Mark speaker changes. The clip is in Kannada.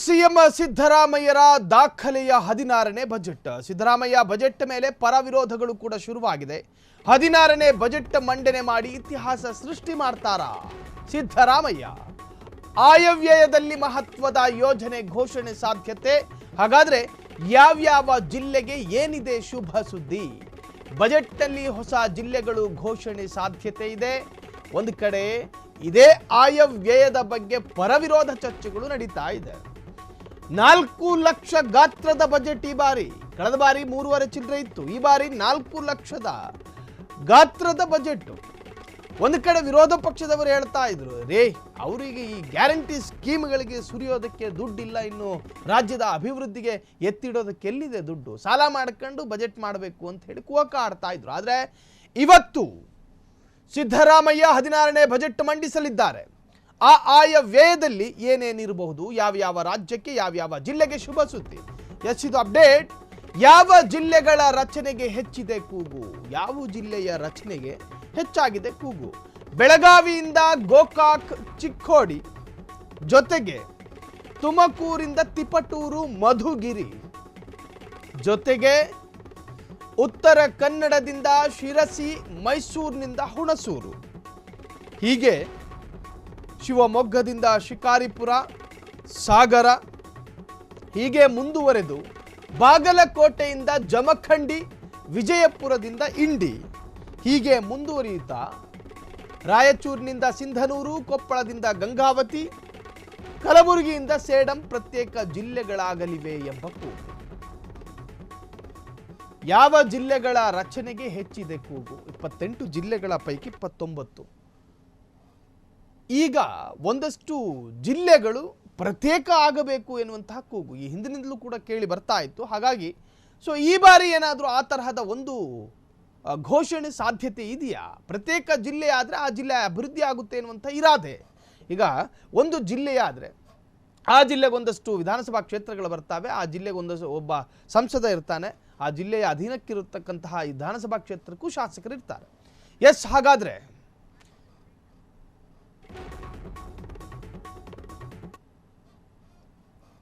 Speaker 1: ಸಿಎಂ ಸಿದ್ದರಾಮಯ್ಯರ ದಾಖಲೆಯ 16ನೇ ಬಜೆಟ್. ಸಿದ್ದರಾಮಯ್ಯ ಬಜೆಟ್ ಮೇಲೆ ಪರ ವಿರೋಧಗಳು ಕೂಡ ಶುರುವಾಗಿದೆ. 16ನೇ ಬಜೆಟ್ ಮಂಡನೆ ಮಾಡಿ ಇತಿಹಾಸ ಸೃಷ್ಟಿ ಮಾಡ್ತಾರಾ ಸಿದ್ದರಾಮಯ್ಯ? ಆಯವ್ಯಯದಲ್ಲಿ ಮಹತ್ವದ ಯೋಜನೆ ಘೋಷಣೆ ಸಾಧ್ಯತೆ. ಹಾಗಾದ್ರೆ ಯಾವ್ಯಾವ ಜಿಲ್ಲೆಗೆ ಏನಿದೆ ಶುಭ ಸುದ್ದಿ? ಬಜೆಟ್ನಲ್ಲಿ ಹೊಸ ಜಿಲ್ಲೆಗಳು ಘೋಷಣೆ ಸಾಧ್ಯತೆ ಇದೆ. ಒಂದು ಕಡೆ ಇದೇ ಆಯವ್ಯಯದ ಬಗ್ಗೆ ಪರವಿರೋಧ ಚರ್ಚೆಗಳು ನಡೀತಾ ಇದೆ. 4 ಲಕ್ಷ ಗಾತ್ರದ ಬಜೆಟ್ ಈ ಬಾರಿ. ಕಳೆದ ಬಾರಿ 3.5 ಚಿಲ್ಲರೆ ಇತ್ತು. ಈ ಬಾರಿ 4 ಲಕ್ಷದ ಗಾತ್ರದ ಬಜೆಟ್. ಒಂದು ಕಡೆ ವಿರೋಧ ಪಕ್ಷದವರು ಹೇಳ್ತಾ ಇದ್ರು, ಅವರಿಗೆ ಈ ಗ್ಯಾರಂಟಿ ಸ್ಕೀಮ್ಗಳಿಗೆ ಸುರಿಯೋದಕ್ಕೆ ದುಡ್ಡಿಲ್ಲ, ಇನ್ನು ರಾಜ್ಯದ ಅಭಿವೃದ್ಧಿಗೆ ಎತ್ತಿಡೋದಕ್ಕೆ ಎಲ್ಲಿದೆ ದುಡ್ಡು, ಸಾಲ ಮಾಡ್ಕೊಂಡು ಬಜೆಟ್ ಮಾಡಬೇಕು ಅಂತ ಹೇಳಿ ಕೂಕ ಆಡ್ತಾ ಇದ್ರು. ಆದರೆ ಇವತ್ತು ಸಿದ್ದರಾಮಯ್ಯ 16ನೇ ಬಜೆಟ್ ಮಂಡಿಸಲಿದ್ದಾರೆ. ಆ ಆಯವ್ಯಯದಲ್ಲಿ ಏನೇನಿರಬಹುದು, ಯಾವ್ಯಾವ ರಾಜ್ಯಕ್ಕೆ ಯಾವ್ಯಾವ ಜಿಲ್ಲೆಗೆ ಶುಭ ಸುದ್ದಿ? ಇದು ಅಪ್ಡೇಟ್. ಯಾವ ಜಿಲ್ಲೆಗಳ ರಚನೆಗೆ ಹೆಚ್ಚಿದೆ ಕೂಗು? ಯಾವ ಜಿಲ್ಲೆಯ ರಚನೆಗೆ ಹೆಚ್ಚಾಗಿದೆ ಕೂಗು? ಬೆಳಗಾವಿಯಿಂದ ಗೋಕಾಕ್ ಚಿಕ್ಕೋಡಿ, ಜೊತೆಗೆ ತುಮಕೂರಿಂದ ತಿಪಟೂರು ಮಧುಗಿರಿ, ಜೊತೆಗೆ ಉತ್ತರ ಕನ್ನಡದಿಂದ ಶಿರಸಿ, ಮೈಸೂರಿನಿಂದ ಹುಣಸೂರು, ಹೀಗೆ ಶಿವಮೊಗ್ಗದಿಂದ ಶಿಕಾರಿಪುರ, ಸಾಗರ, ಹೀಗೆ ಮುಂದುವರೆದು ಬಾಗಲಕೋಟೆಯಿಂದ ಜಮಖಂಡಿ, ವಿಜಯಪುರದಿಂದ ಇಂಡಿ, ಹೀಗೆ ಮುಂದುವರಿಯುತ್ತಾ ರಾಯಚೂರಿನಿಂದ ಸಿಂಧನೂರು, ಕೊಪ್ಪಳದಿಂದ ಗಂಗಾವತಿ, ಕಲಬುರಗಿಯಿಂದ ಸೇಡಂ ಪ್ರತ್ಯೇಕ ಜಿಲ್ಲೆಗಳಾಗಲಿವೆ ಎಂಬ ಕೂಗು. ಯಾವ ಜಿಲ್ಲೆಗಳ ರಚನೆಗೆ ಹೆಚ್ಚಿದೆ ಕೂಗು? 28 ಜಿಲ್ಲೆಗಳ ಪೈಕಿ 19. ಈಗ ಒಂದಷ್ಟು ಜಿಲ್ಲೆಗಳು ಪ್ರತ್ಯೇಕ ಆಗಬೇಕು ಎನ್ನುವಂತಹ ಕೂಗು ಈ ಹಿಂದಿನಿಂದಲೂ ಕೂಡ ಕೇಳಿ ಬರ್ತಾ ಇತ್ತು. ಹಾಗಾಗಿ ಈ ಬಾರಿ ಏನಾದರೂ ಆ ತರಹದ ಒಂದು ಘೋಷಣೆ ಸಾಧ್ಯತೆ ಇದೆಯಾ? ಪ್ರತ್ಯೇಕ ಜಿಲ್ಲೆ ಆದರೆ ಆ ಜಿಲ್ಲೆ ಅಭಿವೃದ್ಧಿ ಆಗುತ್ತೆ ಎನ್ನುವಂಥ ಇರಾದೆ. ಈಗ ಒಂದು ಜಿಲ್ಲೆಯಾದರೆ ಆ ಜಿಲ್ಲೆಗೆ ಒಂದಷ್ಟು ವಿಧಾನಸಭಾ ಕ್ಷೇತ್ರಗಳು ಬರ್ತವೆ, ಆ ಜಿಲ್ಲೆಗೆ ಒಂದಷ್ಟು ಒಬ್ಬ ಸಂಸದ ಇರ್ತಾನೆ, ಆ ಜಿಲ್ಲೆಯ ಅಧೀನಕ್ಕಿರತಕ್ಕಂತಹ ವಿಧಾನಸಭಾ ಕ್ಷೇತ್ರಕ್ಕೂ ಶಾಸಕರು ಇರ್ತಾರೆ. ಹಾಗಾದರೆ